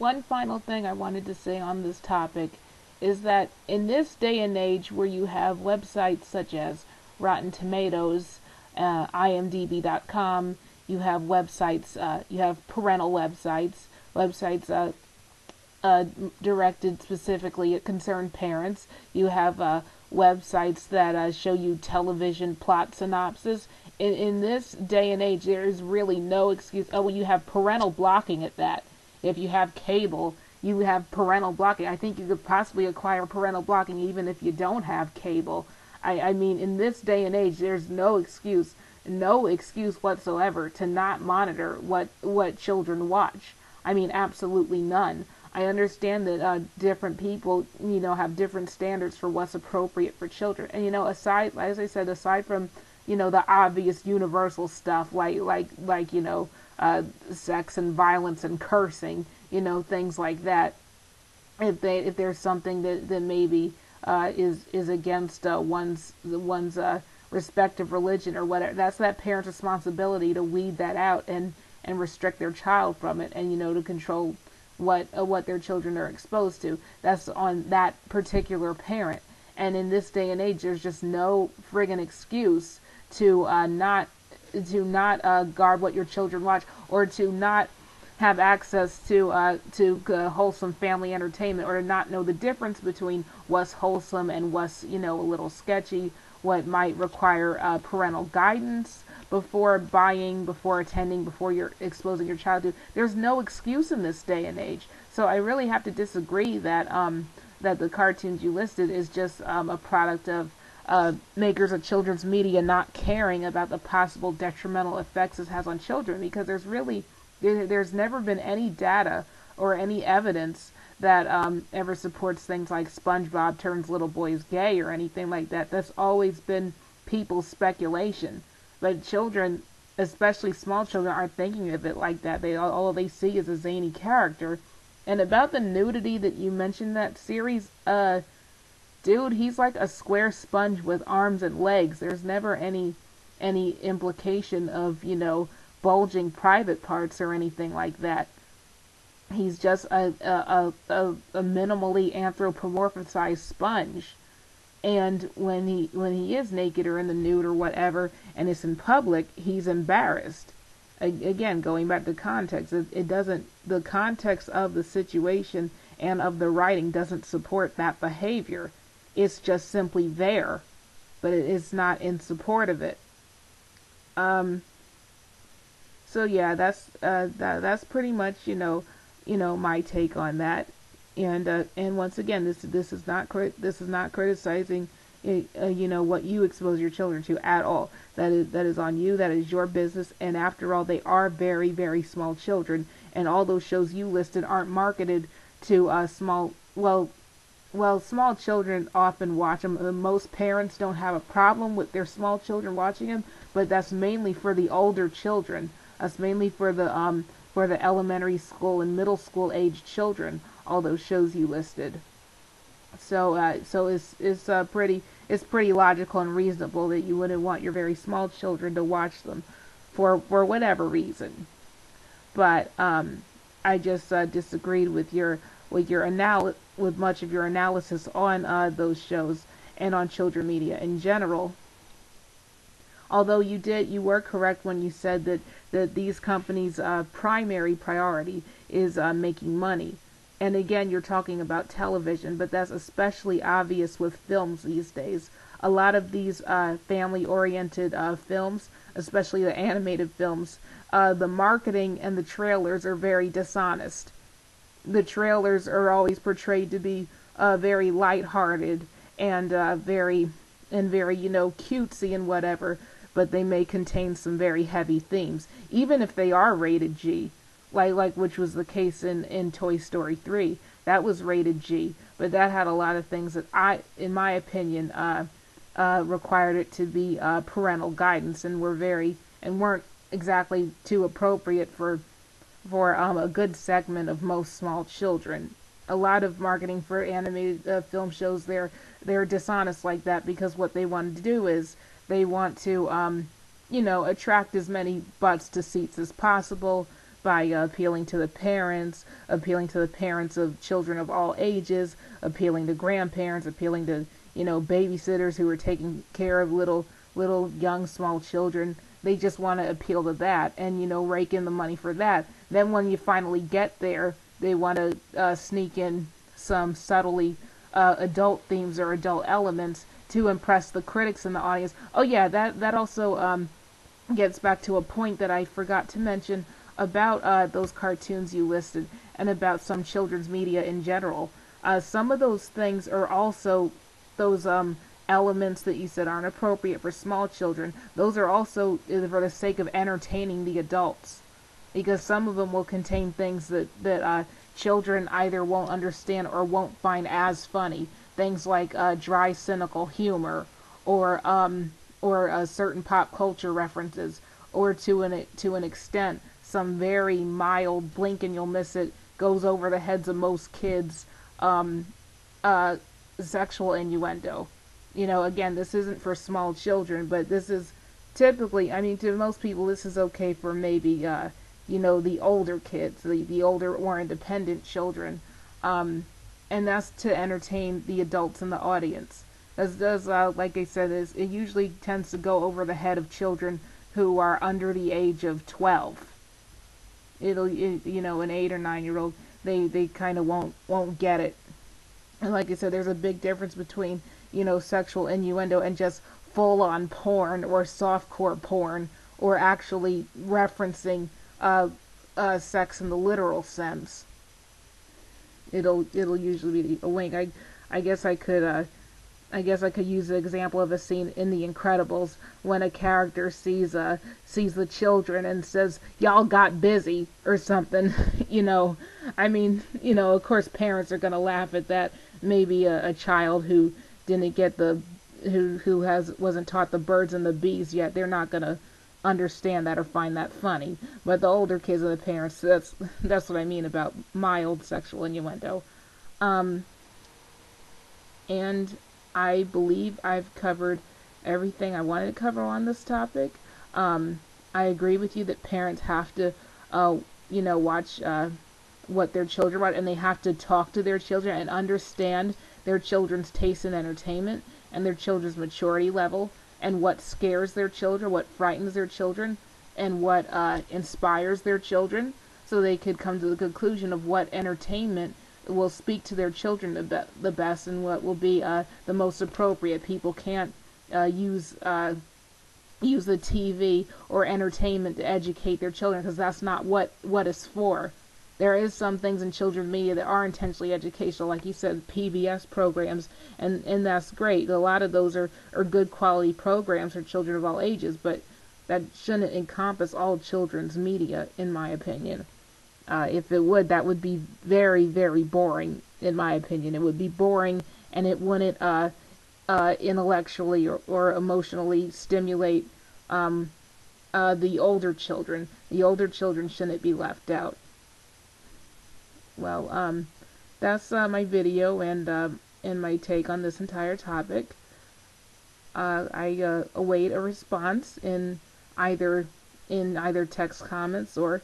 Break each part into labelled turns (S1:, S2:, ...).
S1: one final thing I wanted to say on this topic is that in this day and age where you have websites such as Rotten Tomatoes, IMDb.com, you have websites, you have parental websites, websites directed specifically at concerned parents. You have websites that show you television plot synopsis. In this day and age, there is really no excuse. Oh, well, you have parental blocking at that. If you have cable, you have parental blocking. I think you could possibly acquire parental blocking even if you don't have cable. I mean, in this day and age, there's no excuse whatsoever to not monitor what children watch. I mean, absolutely none. I understand that different people, have different standards for what's appropriate for children. And, aside, as I said, aside from, the obvious universal stuff like sex and violence and cursing, things like that. If there's something that maybe is against one's respective religion or whatever, that's that parent's responsibility to weed that out and restrict their child from it, and to control what their children are exposed to. That's on that particular parent. And in this day and age, there's just no friggin' excuse to not guard what your children watch, or to not have access to wholesome family entertainment, or to not know the difference between what's wholesome and what's a little sketchy, what might require parental guidance before buying, before attending, before you're exposing your child to. There's no excuse in this day and age. So I really have to disagree that that the cartoons you listed is just a product of makers of children's media not caring about the possible detrimental effects it has on children, because there's never been any data or any evidence that ever supports things like SpongeBob turns little boys gay or anything like that. That's always been people's speculation. But children, especially small children, aren't thinking of it like that. All they see is a zany character. And about the nudity that you mentioned, that series, dude, he's like a square sponge with arms and legs. There's never any implication of, bulging private parts or anything like that. He's just a minimally anthropomorphized sponge. And when he is naked or in the nude or whatever, and it's in public, he's embarrassed. Again, going back to context, the context of the situation and of the writing doesn't support that behavior. It's just simply there, but it is not in support of it. So yeah, that's pretty much my take on that. And once again, this is not criticizing what you expose your children to at all. That is on you. That is your business. And after all, they are very, very small children, and all those shows you listed aren't marketed to small. Well, small children often watch them. Most parents don't have a problem with their small children watching them, but that's mainly for the older children. That's mainly for the elementary school and middle school aged children. All those shows you listed. So it's pretty logical and reasonable that you wouldn't want your very small children to watch them, for whatever reason. But I just disagreed with with much of your analysis on those shows and on children media in general. Although you were correct when you said that these companies' primary priority is making money. And again, you're talking about television, but that's especially obvious with films these days. A lot of these family-oriented films, especially the animated films, the marketing and the trailers are very dishonest. The trailers are always portrayed to be very lighthearted and very cutesy and whatever, but they may contain some very heavy themes, even if they are rated G. Like which was the case in Toy Story 3. That was rated G, but that had a lot of things that in my opinion, required it to be parental guidance, and weren't exactly too appropriate for a good segment of most small children. A lot of marketing for animated film shows, they're dishonest like that, because what they want to do is they want to attract as many butts to seats as possible. by appealing to the parents, of children of all ages, appealing to grandparents, appealing to, babysitters who are taking care of little young small children. They just want to appeal to that and, rake in the money for that. Then when you finally get there, they want to sneak in some subtly adult themes or adult elements to impress the critics in the audience. Oh yeah, that also gets back to a point that I forgot to mention about those cartoons you listed and about some children's media in general. Some of those things are also those elements that you said aren't appropriate for small children. Those are also for the sake of entertaining the adults, because some of them will contain things that children either won't understand or won't find as funny. Things like dry, cynical humor, or certain pop culture references, or to an extent, some very mild, blink and you'll miss it, goes over the heads of most kids, sexual innuendo. Again, this isn't for small children, but this is typically, to most people, this is okay for maybe, the older kids, the older, more independent children. And that's to entertain the adults in the audience. As does, like I said, it usually tends to go over the head of children who are under the age of 12. An 8 or 9-year-old, they kind of won't get it. And like I said, there's a big difference between, sexual innuendo and just full-on porn or softcore porn, or actually referencing sex in the literal sense. It'll usually be a wink. I guess I could use the example of a scene in The Incredibles when a character sees the children and says, "Y'all got busy," or something. Of course parents are gonna laugh at that. Maybe a child who didn't get wasn't taught the birds and the bees yet, they're not gonna understand that or find that funny. But the older kids and the parents, that's what I mean about mild sexual innuendo. And I believe I've covered everything I wanted to cover on this topic. I agree with you that parents have to, watch what their children watch, and they have to talk to their children and understand their children's taste in entertainment and their children's maturity level, and what scares their children, what frightens their children, and what inspires their children, so they could come to the conclusion of what entertainment will speak to their children the best, and what will be the most appropriate. People can't use the TV or entertainment to educate their children, because that's not what it's for. There is some things in children's media that are intentionally educational, like you said, PBS programs, and that's great. A lot of those are good quality programs for children of all ages, but that shouldn't encompass all children's media, in my opinion. If it would, that would be very, very boring, in my opinion. It would be boring, and it wouldn't intellectually or emotionally stimulate the older children. The older children shouldn't be left out. Well, that's my video and my take on this entire topic. I await a response in either text comments or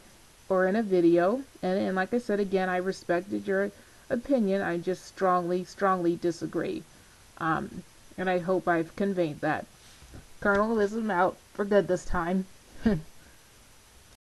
S1: in a video. And like I said again, I respected your opinion. I just strongly disagree. And I hope I've conveyed that. Colonel Elizabeth out for good this time.